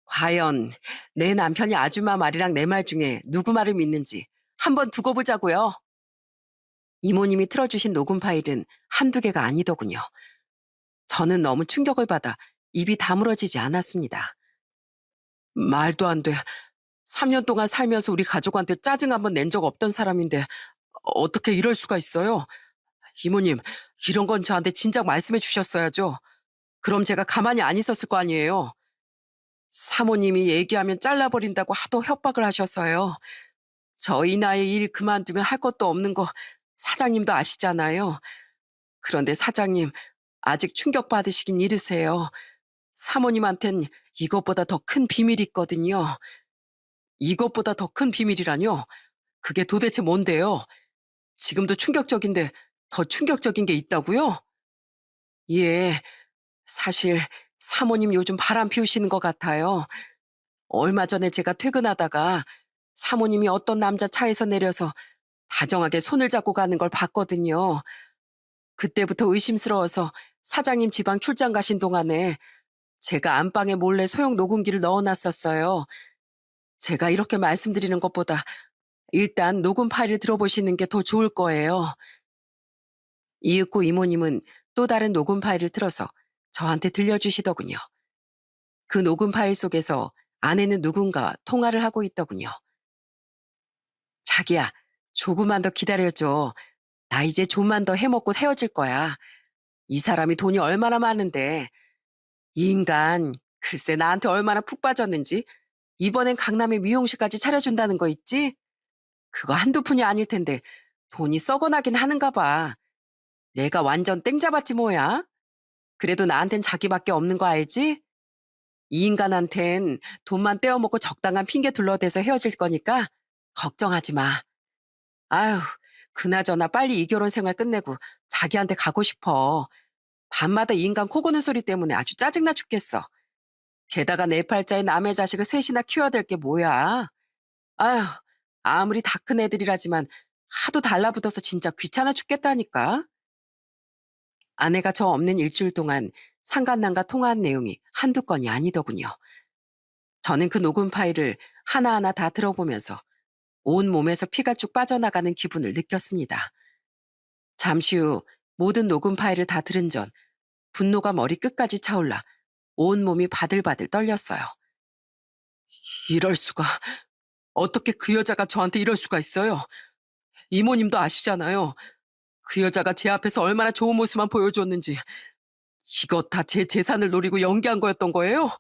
과연 내 남편이 아줌마 말이랑 내 말 중에 누구 말을 믿는지 한번 두고 보자고요. 이모님이 틀어주신 녹음 파일은 한두 개가 아니더군요. 저는 너무 충격을 받아 입이 다물어지지 않았습니다. 말도 안 돼. 3년 동안 살면서 우리 가족한테 짜증 한번 낸 적 없던 사람인데 어떻게 이럴 수가 있어요? 이모님, 이런 건 저한테 진작 말씀해 주셨어야죠. 그럼 제가 가만히 안 있었을 거 아니에요. 사모님이 얘기하면 잘라버린다고 하도 협박을 하셔서요. 저 이 나이에 일 그만두면 할 것도 없는 거 사장님도 아시잖아요. 그런데 사장님, 아직 충격받으시긴 이르세요. 사모님한텐 이것보다 더 큰 비밀이 있거든요. 이것보다 더 큰 비밀이라뇨? 그게 도대체 뭔데요? 지금도 충격적인데 더 충격적인 게 있다고요? 예, 사실 사모님 요즘 바람 피우시는 것 같아요. 얼마 전에 제가 퇴근하다가 사모님이 어떤 남자 차에서 내려서 다정하게 손을 잡고 가는 걸 봤거든요. 그때부터 의심스러워서 사장님 지방 출장 가신 동안에 제가 안방에 몰래 소형 녹음기를 넣어놨었어요. 제가 이렇게 말씀드리는 것보다 일단 녹음 파일을 들어보시는 게 더 좋을 거예요. 이윽고 이모님은 또 다른 녹음 파일을 틀어서 저한테 들려주시더군요. 그 녹음 파일 속에서 아내는 누군가와 통화를 하고 있더군요. 자기야, 조금만 더 기다려줘. 나 이제 좀만 더 해먹고 헤어질 거야. 이 사람이 돈이 얼마나 많은데. 이 인간, 글쎄 나한테 얼마나 푹 빠졌는지 이번엔 강남에 미용실까지 차려준다는 거 있지? 그거 한두 푼이 아닐 텐데 돈이 썩어나긴 하는가 봐. 내가 완전 땡 잡았지 뭐야? 그래도 나한텐 자기밖에 없는 거 알지? 이 인간한텐 돈만 떼어먹고 적당한 핑계 둘러대서 헤어질 거니까 걱정하지 마. 아휴, 그나저나 빨리 이 결혼 생활 끝내고 자기한테 가고 싶어. 밤마다 이 인간 코 고는 소리 때문에 아주 짜증나 죽겠어. 게다가 내 팔자에 남의 자식을 셋이나 키워야 될 게 뭐야. 아휴, 아무리 다 큰 애들이라지만 하도 달라붙어서 진짜 귀찮아 죽겠다니까. 아내가 저 없는 일주일 동안 상간남과 통화한 내용이 한두 건이 아니더군요. 저는 그 녹음 파일을 하나하나 다 들어보면서 온 몸에서 피가 쭉 빠져나가는 기분을 느꼈습니다. 잠시 후 모든 녹음 파일을 다 들은 전 분노가 머리 끝까지 차올라 온 몸이 바들바들 떨렸어요. 이럴 수가. 어떻게 그 여자가 저한테 이럴 수가 있어요? 이모님도 아시잖아요. 그 여자가 제 앞에서 얼마나 좋은 모습만 보여줬는지. 이거 다 제 재산을 노리고 연기한 거였던 거예요?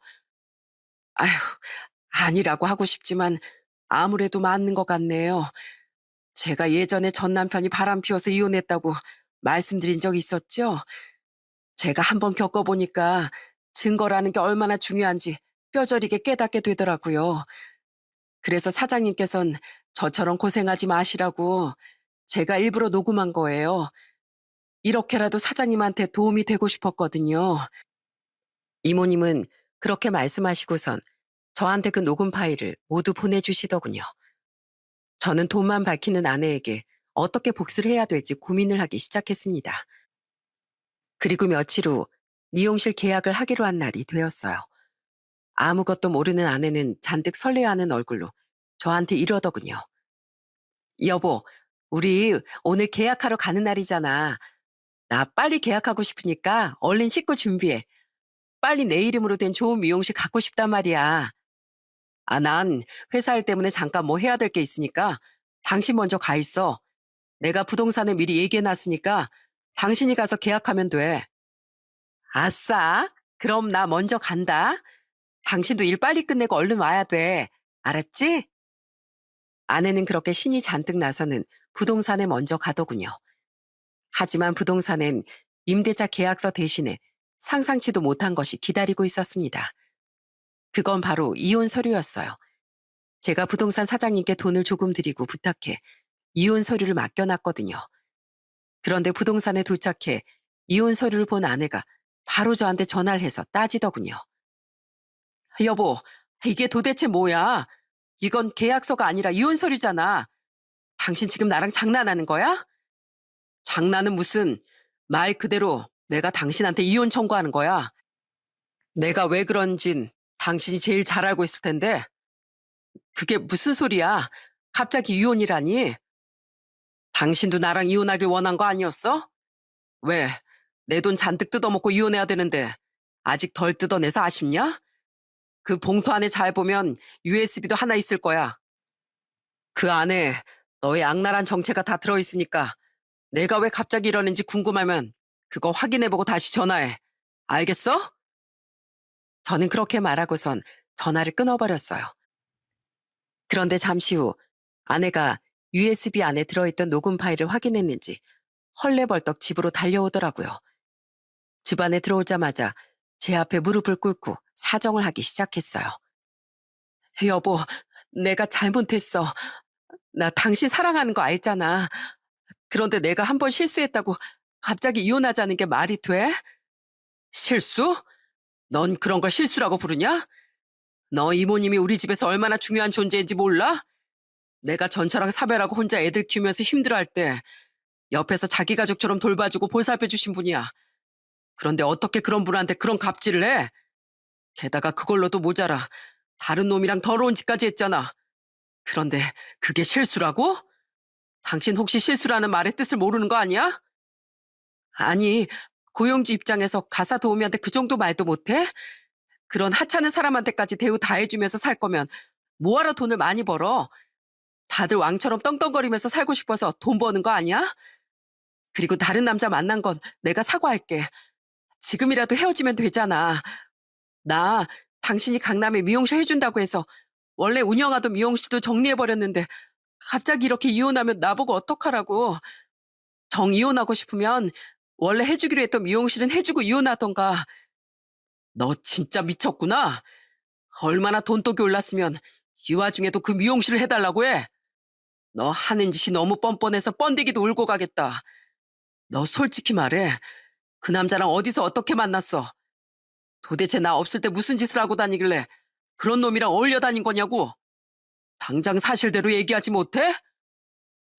아휴, 아니라고 하고 싶지만 아무래도 맞는 것 같네요. 제가 예전에 전 남편이 바람 피워서 이혼했다고 말씀드린 적 있었죠? 제가 한번 겪어보니까 증거라는 게 얼마나 중요한지 뼈저리게 깨닫게 되더라고요. 그래서 사장님께선 저처럼 고생하지 마시라고 제가 일부러 녹음한 거예요. 이렇게라도 사장님한테 도움이 되고 싶었거든요. 이모님은 그렇게 말씀하시고선 저한테 그 녹음 파일을 모두 보내주시더군요. 저는 돈만 밝히는 아내에게 어떻게 복수를 해야 될지 고민을 하기 시작했습니다. 그리고 며칠 후 미용실 계약을 하기로 한 날이 되었어요. 아무것도 모르는 아내는 잔뜩 설레하는 얼굴로 저한테 이러더군요. 여보, 우리 오늘 계약하러 가는 날이잖아. 나 빨리 계약하고 싶으니까 얼른 씻고 준비해. 빨리 내 이름으로 된 좋은 미용실 갖고 싶단 말이야. 아, 난 회사 일 때문에 잠깐 뭐 해야 될 게 있으니까 당신 먼저 가 있어. 내가 부동산에 미리 얘기해놨으니까 당신이 가서 계약하면 돼. 아싸. 그럼 나 먼저 간다. 당신도 일 빨리 끝내고 얼른 와야 돼. 알았지? 아내는 그렇게 신이 잔뜩 나서는 부동산에 먼저 가더군요. 하지만 부동산엔 임대차 계약서 대신에 상상치도 못한 것이 기다리고 있었습니다. 그건 바로 이혼 서류였어요. 제가 부동산 사장님께 돈을 조금 드리고 부탁해 이혼 서류를 맡겨놨거든요. 그런데 부동산에 도착해 이혼 서류를 본 아내가 바로 저한테 전화를 해서 따지더군요. 여보, 이게 도대체 뭐야? 이건 계약서가 아니라 이혼 서류잖아. 당신 지금 나랑 장난하는 거야? 장난은 무슨, 말 그대로 내가 당신한테 이혼 청구하는 거야. 내가 왜 그런진 당신이 제일 잘 알고 있을 텐데. 그게 무슨 소리야? 갑자기 이혼이라니? 당신도 나랑 이혼하길 원한 거 아니었어? 왜? 내 돈 잔뜩 뜯어먹고 이혼해야 되는데 아직 덜 뜯어내서 아쉽냐? 그 봉투 안에 잘 보면 USB도 하나 있을 거야. 그 안에 너의 악랄한 정체가 다 들어있으니까 내가 왜 갑자기 이러는지 궁금하면 그거 확인해보고 다시 전화해. 알겠어? 저는 그렇게 말하고선 전화를 끊어버렸어요. 그런데 잠시 후 아내가 USB 안에 들어있던 녹음 파일을 확인했는지 헐레벌떡 집으로 달려오더라고요. 집 안에 들어오자마자 제 앞에 무릎을 꿇고 사정을 하기 시작했어요. 여보, 내가 잘못했어. 나 당신 사랑하는 거 알잖아. 그런데 내가 한번 실수했다고 갑자기 이혼하자는 게 말이 돼? 실수? 넌 그런 걸 실수라고 부르냐? 너 이모님이 우리 집에서 얼마나 중요한 존재인지 몰라? 내가 전처랑 사별하고 혼자 애들 키우면서 힘들어할 때 옆에서 자기 가족처럼 돌봐주고 보살펴 주신 분이야. 그런데 어떻게 그런 분한테 그런 갑질을 해? 게다가 그걸로도 모자라 다른 놈이랑 더러운 짓까지 했잖아. 그런데 그게 실수라고? 당신 혹시 실수라는 말의 뜻을 모르는 거 아니야? 아니, 고용주 입장에서 가사 도우미한테 그 정도 말도 못해? 그런 하찮은 사람한테까지 대우 다 해주면서 살 거면 뭐하러 돈을 많이 벌어? 다들 왕처럼 떵떵거리면서 살고 싶어서 돈 버는 거 아니야? 그리고 다른 남자 만난 건 내가 사과할게. 지금이라도 헤어지면 되잖아. 나 당신이 강남에 미용실 해준다고 해서 원래 운영하던 미용실도 정리해버렸는데 갑자기 이렇게 이혼하면 나보고 어떡하라고. 정 이혼하고 싶으면 원래 해주기로 했던 미용실은 해주고 이혼하던가. 너 진짜 미쳤구나. 얼마나 돈독이 올랐으면 이 와중에도 그 미용실을 해달라고 해. 너 하는 짓이 너무 뻔뻔해서 번데기도 울고 가겠다. 너 솔직히 말해. 그 남자랑 어디서 어떻게 만났어? 도대체 나 없을 때 무슨 짓을 하고 다니길래 그런 놈이랑 어울려 다닌 거냐고. 당장 사실대로 얘기하지 못해?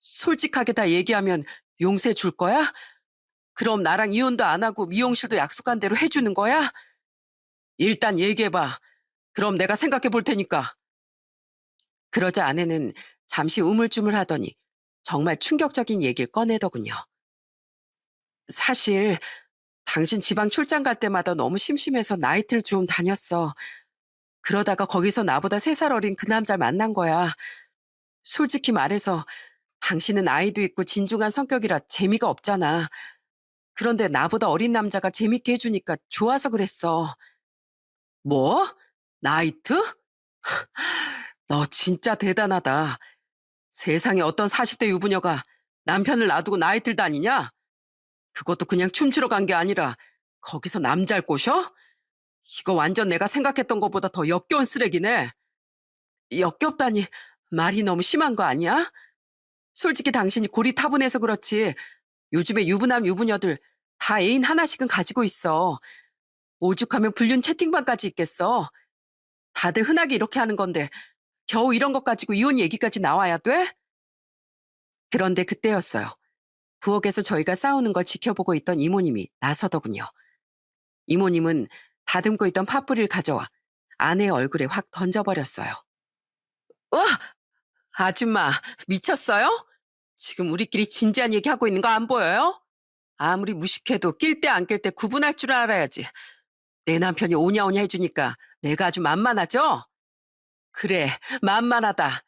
솔직하게 다 얘기하면 용서해 줄 거야? 그럼 나랑 이혼도 안 하고 미용실도 약속한 대로 해주는 거야? 일단 얘기해봐. 그럼 내가 생각해 볼 테니까. 그러자 아내는 잠시 우물쭈물하더니 정말 충격적인 얘기를 꺼내더군요. 사실 당신 지방 출장 갈 때마다 너무 심심해서 나이트를 좀 다녔어. 그러다가 거기서 나보다 3살 어린 그 남자 만난 거야. 솔직히 말해서 당신은 아이도 있고 진중한 성격이라 재미가 없잖아. 그런데 나보다 어린 남자가 재밌게 해주니까 좋아서 그랬어. 뭐? 나이트? 너 진짜 대단하다. 세상에 어떤 40대 유부녀가 남편을 놔두고 나이트를 다니냐? 그것도 그냥 춤추러 간 게 아니라 거기서 남자를 꼬셔? 이거 완전 내가 생각했던 것보다 더 역겨운 쓰레기네. 역겹다니 말이 너무 심한 거 아니야? 솔직히 당신이 고리타분해서 그렇지 요즘에 유부남 유부녀들 다 애인 하나씩은 가지고 있어. 오죽하면 불륜 채팅방까지 있겠어. 다들 흔하게 이렇게 하는 건데 겨우 이런 것 가지고 이혼 얘기까지 나와야 돼? 그런데 그때였어요. 부엌에서 저희가 싸우는 걸 지켜보고 있던 이모님이 나서더군요. 이모님은 다듬고 있던 팥뿌리를 가져와 아내의 얼굴에 확 던져버렸어요. 와! 아줌마, 미쳤어요? 지금 우리끼리 진지한 얘기하고 있는 거 안 보여요? 아무리 무식해도 낄 때 안 낄 때 구분할 줄 알아야지. 내 남편이 오냐오냐 해주니까 내가 아주 만만하죠? 그래, 만만하다.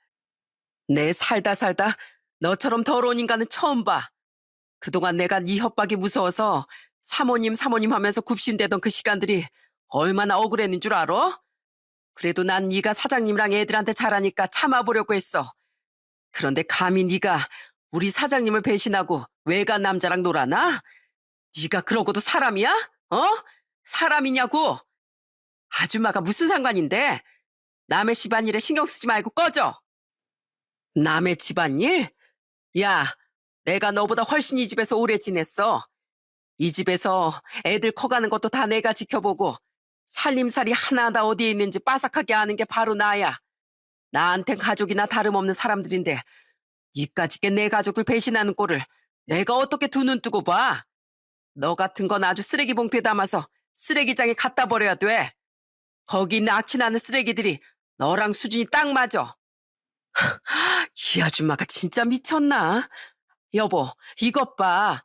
내 살다 살다 너처럼 더러운 인간은 처음 봐. 그동안 내가 네 협박이 무서워서 사모님 하면서 굽신대던 그 시간들이 얼마나 억울했는 줄 알아? 그래도 난 네가 사장님이랑 애들한테 잘하니까 참아보려고 했어. 그런데 감히 네가 우리 사장님을 배신하고 외간 남자랑 놀아나? 네가 그러고도 사람이야? 어? 사람이냐고? 아줌마가 무슨 상관인데? 남의 집안일에 신경 쓰지 말고 꺼져. 남의 집안일? 야, 내가 너보다 훨씬 이 집에서 오래 지냈어. 이 집에서 애들 커가는 것도 다 내가 지켜보고 살림살이 하나하나 어디에 있는지 빠삭하게 아는 게 바로 나야. 나한텐 가족이나 다름없는 사람들인데 이까짓게 내 가족들 배신하는 꼴을 내가 어떻게 두 눈 뜨고 봐. 너 같은 건 아주 쓰레기 봉투에 담아서 쓰레기장에 갖다 버려야 돼. 거기 있는 악취나는 쓰레기들이 너랑 수준이 딱 맞아. 이 아줌마가 진짜 미쳤나? 여보, 이것 봐.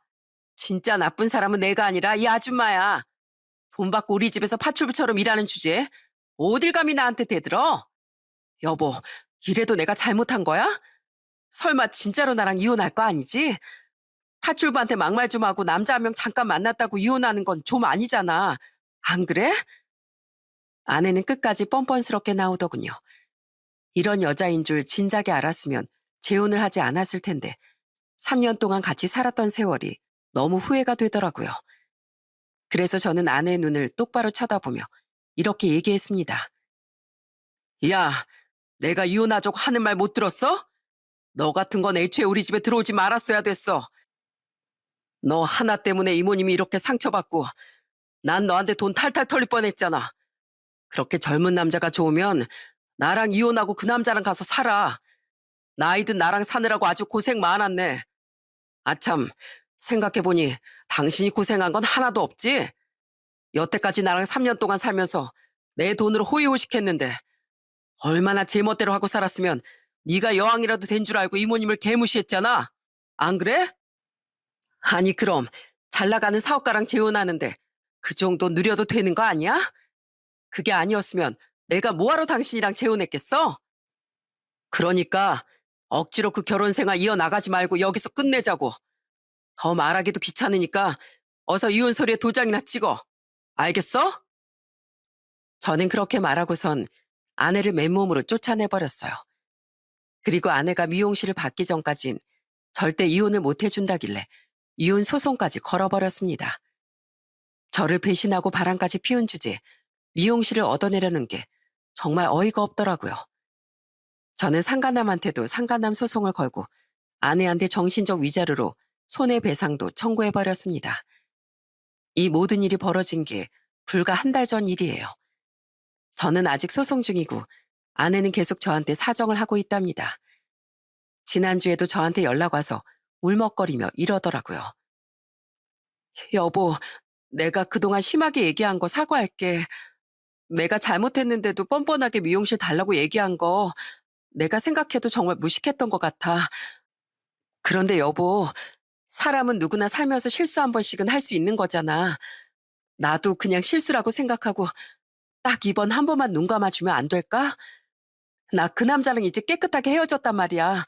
진짜 나쁜 사람은 내가 아니라 이 아줌마야. 돈 받고 우리 집에서 파출부처럼 일하는 주제에 어딜 감히 나한테 대들어? 여보, 이래도 내가 잘못한 거야? 설마 진짜로 나랑 이혼할 거 아니지? 파출부한테 막말 좀 하고 남자 한 명 잠깐 만났다고 이혼하는 건 좀 아니잖아. 안 그래? 아내는 끝까지 뻔뻔스럽게 나오더군요. 이런 여자인 줄 진작에 알았으면 재혼을 하지 않았을 텐데 3년 동안 같이 살았던 세월이 너무 후회가 되더라고요. 그래서 저는 아내의 눈을 똑바로 쳐다보며 이렇게 얘기했습니다. 야, 내가 이혼하자고 하는 말 못 들었어? 너 같은 건 애초에 우리 집에 들어오지 말았어야 됐어. 너 하나 때문에 이모님이 이렇게 상처받고 난 너한테 돈 탈탈 털릴 뻔했잖아. 그렇게 젊은 남자가 좋으면 나랑 이혼하고 그 남자랑 가서 살아. 나이든 나랑 사느라고 아주 고생 많았네. 아참, 생각해보니 당신이 고생한 건 하나도 없지? 여태까지 나랑 3년 동안 살면서 내 돈으로 호의호식했는데 얼마나 제멋대로 하고 살았으면 네가 여왕이라도 된 줄 알고 이모님을 개무시했잖아. 안 그래? 아니 그럼 잘 나가는 사업가랑 재혼하는데 그 정도 누려도 되는 거 아니야? 그게 아니었으면 내가 뭐하러 당신이랑 재혼했겠어? 그러니까 억지로 그 결혼 생활 이어나가지 말고 여기서 끝내자고. 더 말하기도 귀찮으니까 어서 이혼 서류에 도장이나 찍어. 알겠어? 저는 그렇게 말하고선 아내를 맨몸으로 쫓아내버렸어요. 그리고 아내가 미용실을 받기 전까진 절대 이혼을 못 해준다길래 이혼 소송까지 걸어버렸습니다. 저를 배신하고 바람까지 피운 주제에 미용실을 얻어내려는 게 정말 어이가 없더라고요. 저는 상간남한테도 상간남 소송을 걸고 아내한테 정신적 위자료로 손해배상도 청구해버렸습니다. 이 모든 일이 벌어진 게 불과 한 달 전 일이에요. 저는 아직 소송 중이고 아내는 계속 저한테 사정을 하고 있답니다. 지난주에도 저한테 연락 와서 울먹거리며 이러더라고요. 여보, 내가 그동안 심하게 얘기한 거 사과할게. 내가 잘못했는데도 뻔뻔하게 미용실 달라고 얘기한 거 내가 생각해도 정말 무식했던 것 같아. 그런데 여보, 사람은 누구나 살면서 실수 한 번씩은 할 수 있는 거잖아. 나도 그냥 실수라고 생각하고 딱 이번 한 번만 눈 감아주면 안 될까? 나 그 남자랑 이제 깨끗하게 헤어졌단 말이야.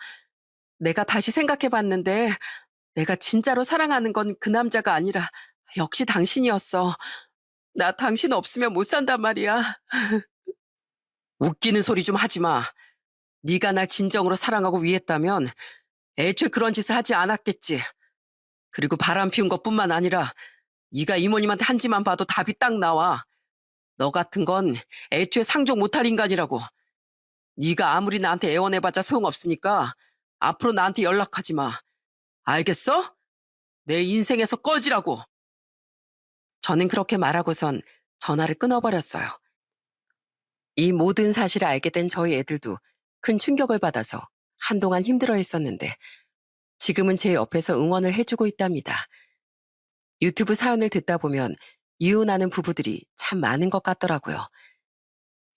내가 다시 생각해 봤는데 내가 진짜로 사랑하는 건 그 남자가 아니라 역시 당신이었어. 나 당신 없으면 못 산단 말이야. 웃기는 소리 좀 하지 마. 네가 날 진정으로 사랑하고 위했다면 애초에 그런 짓을 하지 않았겠지. 그리고 바람 피운 것뿐만 아니라 네가 이모님한테 한 짓만 봐도 답이 딱 나와. 너 같은 건 애초에 상종 못할 인간이라고. 네가 아무리 나한테 애원해봤자 소용없으니까 앞으로 나한테 연락하지 마. 알겠어? 내 인생에서 꺼지라고. 저는 그렇게 말하고선 전화를 끊어버렸어요. 이 모든 사실을 알게 된 저희 애들도 큰 충격을 받아서 한동안 힘들어 했었는데 지금은 제 옆에서 응원을 해주고 있답니다. 유튜브 사연을 듣다 보면 이혼하는 부부들이 참 많은 것 같더라고요.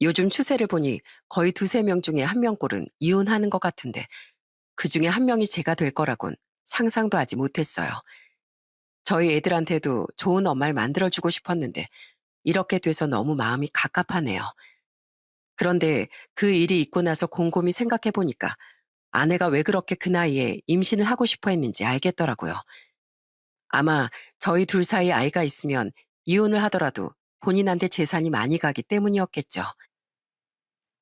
요즘 추세를 보니 거의 두세 명 중에 한 명꼴은 이혼하는 것 같은데 그 중에 한 명이 제가 될 거라곤 상상도 하지 못했어요. 저희 애들한테도 좋은 엄마를 만들어주고 싶었는데 이렇게 돼서 너무 마음이 갑갑하네요. 그런데 그 일이 있고 나서 곰곰이 생각해 보니까 아내가 왜 그렇게 그 나이에 임신을 하고 싶어 했는지 알겠더라고요. 아마 저희 둘 사이에 아이가 있으면 이혼을 하더라도 본인한테 재산이 많이 가기 때문이었겠죠.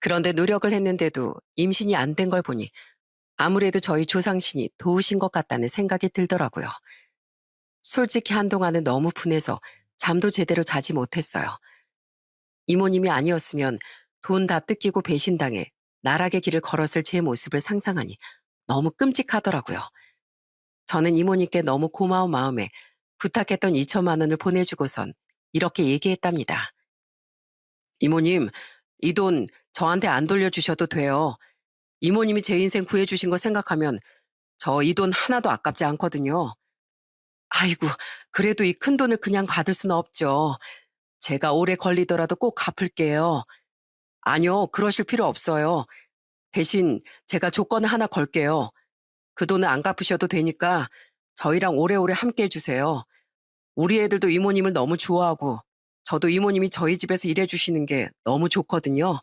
그런데 노력을 했는데도 임신이 안 된 걸 보니 아무래도 저희 조상신이 도우신 것 같다는 생각이 들더라고요. 솔직히 한동안은 너무 분해서 잠도 제대로 자지 못했어요. 이모님이 아니었으면 돈 다 뜯기고 배신당해 나락의 길을 걸었을 제 모습을 상상하니 너무 끔찍하더라고요. 저는 이모님께 너무 고마운 마음에 부탁했던 2천만 원을 보내주고선 이렇게 얘기했답니다. 이모님, 이 돈 저한테 안 돌려주셔도 돼요. 이모님이 제 인생 구해주신 거 생각하면 저 이 돈 하나도 아깝지 않거든요. 아이고, 그래도 이 큰 돈을 그냥 받을 수는 없죠. 제가 오래 걸리더라도 꼭 갚을게요. 아니요, 그러실 필요 없어요. 대신 제가 조건을 하나 걸게요. 그 돈을 안 갚으셔도 되니까 저희랑 오래오래 함께 해주세요. 우리 애들도 이모님을 너무 좋아하고 저도 이모님이 저희 집에서 일해주시는 게 너무 좋거든요.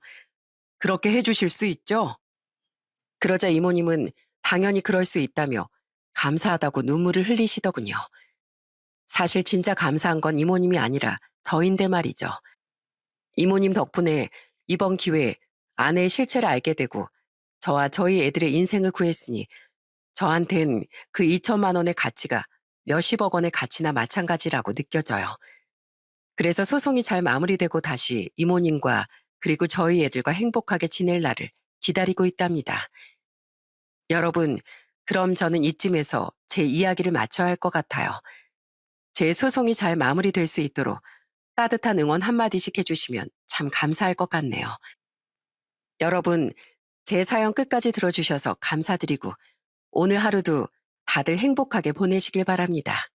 그렇게 해주실 수 있죠? 그러자 이모님은 당연히 그럴 수 있다며 감사하다고 눈물을 흘리시더군요. 사실 진짜 감사한 건 이모님이 아니라 저인데 말이죠. 이모님 덕분에 이번 기회에 아내의 실체를 알게 되고 저와 저희 애들의 인생을 구했으니 저한텐 그 2천만 원의 가치가 몇십억 원의 가치나 마찬가지라고 느껴져요. 그래서 소송이 잘 마무리되고 다시 이모님과 그리고 저희 애들과 행복하게 지낼 날을 기다리고 있답니다. 여러분, 그럼 저는 이쯤에서 제 이야기를 마쳐야 할 것 같아요. 제 소송이 잘 마무리될 수 있도록 따뜻한 응원 한마디씩 해주시면 참 감사할 것 같네요. 여러분, 제 사연 끝까지 들어주셔서 감사드리고 오늘 하루도 다들 행복하게 보내시길 바랍니다.